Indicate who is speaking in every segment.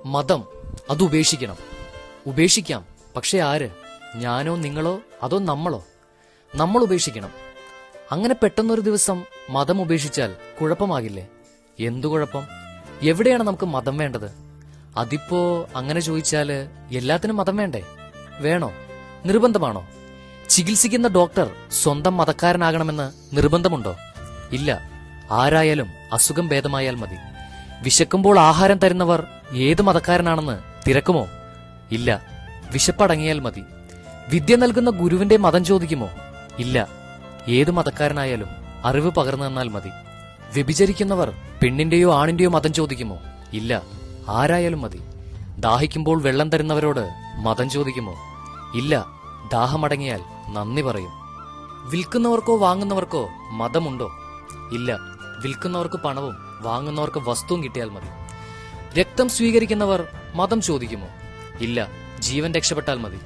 Speaker 1: മതം അത് ഉപേക്ഷിക്കണം. ഉപേക്ഷിക്കാം. പക്ഷെ ആര്? ഞാനോ നിങ്ങളോ അതോ നമ്മളോ? നമ്മൾ ഉപേക്ഷിക്കണം. അങ്ങനെ പെട്ടെന്നൊരു ദിവസം മതം ഉപേക്ഷിച്ചാൽ കുഴപ്പമാകില്ലേ? എന്തു കുഴപ്പം? എവിടെയാണ് നമുക്ക് മതം വേണ്ടത്? അതിപ്പോ അങ്ങനെ ചോദിച്ചാല് എല്ലാത്തിനും മതം വേണ്ടേ? വേണോ? നിർബന്ധമാണോ? ചികിത്സിക്കുന്ന ഡോക്ടർ സ്വന്തം മതക്കാരനാകണമെന്ന് നിർബന്ധമുണ്ടോ? ഇല്ല. ആരായാലും അസുഖം ഭേദമായാൽ മതി. വിശക്കുമ്പോൾ ആഹാരം തരുന്നവർ ഏത് മതക്കാരനാണെന്ന് തിരക്കുമോ? ഇല്ല. വിശപ്പടങ്ങിയാൽ മതി. വിദ്യ നൽകുന്ന ഗുരുവിന്റെ മതം ചോദിക്കുമോ? ഇല്ല. ഏത് മതക്കാരനായാലും അറിവ് പകർന്നു തന്നാൽ മതി. വ്യഭിചരിക്കുന്നവർ പെണ്ണിന്റെയോ ആണിന്റെയോ മതം ചോദിക്കുമോ? ഇല്ല. ആരായാലും മതി. ദാഹിക്കുമ്പോൾ വെള്ളം തരുന്നവരോട് മതം ചോദിക്കുമോ? ഇല്ല. ദാഹമടങ്ങിയാൽ നന്ദി പറയും. വിൽക്കുന്നവർക്കോ വാങ്ങുന്നവർക്കോ മതമുണ്ടോ? ഇല്ല. വിൽക്കുന്നവർക്ക് പണവും വാങ്ങുന്നവർക്ക് വസ്തുവും കിട്ടിയാൽ മതി. രക്തം സ്വീകരിക്കുന്നവർ മതം ചോദിക്കുമോ? ഇല്ല. ജീവൻ രക്ഷപ്പെട്ടാൽ മതി.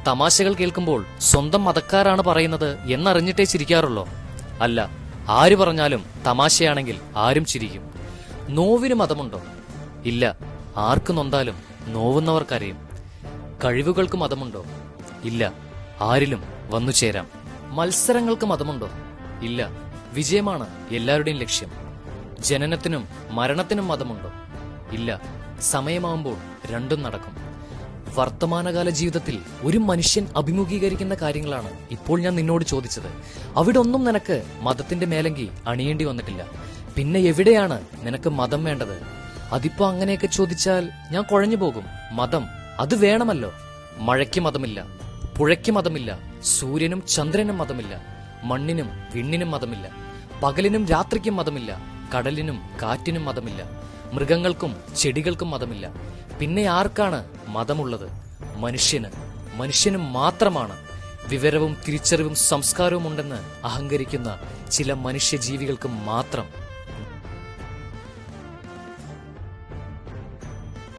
Speaker 1: തമാശകൾ കേൾക്കുമ്പോൾ സ്വന്തം മതക്കാരാണ് പറയുന്നത് എന്നറിഞ്ഞിട്ടേ ചിരിക്കാറുള്ളോ? അല്ല. ആര് പറഞ്ഞാലും തമാശയാണെങ്കിൽ ആരും ചിരിക്കും. നോവിന് മതമുണ്ടോ? ഇല്ല. ആർക്ക് നൊന്താലും നോവുന്നവർക്കറിയും. കഴിവുകൾക്ക് മതമുണ്ടോ? ഇല്ല. ആരിലും വന്നു ചേരാം. മത്സരങ്ങൾക്ക് മതമുണ്ടോ? ഇല്ല. വിജയമാണ് എല്ലാവരുടെയും ലക്ഷ്യം. ജനനത്തിനും മരണത്തിനും മതമുണ്ടോ? ഇല്ല. സമയമാകുമ്പോൾ രണ്ടും നടക്കും. വർത്തമാനകാല ജീവിതത്തിൽ ഒരു മനുഷ്യൻ അഭിമുഖീകരിക്കുന്ന കാര്യങ്ങളാണ് ഇപ്പോൾ ഞാൻ നിന്നോട് ചോദിച്ചത്. അവിടെ ഒന്നും നിനക്ക് മതത്തിന്റെ മേലങ്കി അണിയേണ്ടി വന്നിട്ടില്ല. പിന്നെ എവിടെയാണ് നിനക്ക് മതം വേണ്ടത്? അതിപ്പോ അങ്ങനെയൊക്കെ ചോദിച്ചാൽ ഞാൻ കുഴഞ്ഞു പോകും. മതം അത് വേണമല്ലോ. മഴയ്ക്ക് മതമില്ല, പുഴയ്ക്ക് മതമില്ല, സൂര്യനും ചന്ദ്രനും മതമില്ല, മണ്ണിനും വിണ്ണിനും മതമില്ല, പകലിനും രാത്രിക്കും മതമില്ല, കടലിനും കാറ്റിനും മതമില്ല, മൃഗങ്ങൾക്കും ചെടികൾക്കും മതമില്ല. പിന്നെ ആർക്കാണ് മതമുള്ളത്? മനുഷ്യന് മാത്രമാണ്. വിവരവും തിരിച്ചറിവും സംസ്കാരവും ഉണ്ടെന്ന് അഹങ്കരിക്കുന്ന ചില മനുഷ്യജീവികൾക്ക് മാത്രം.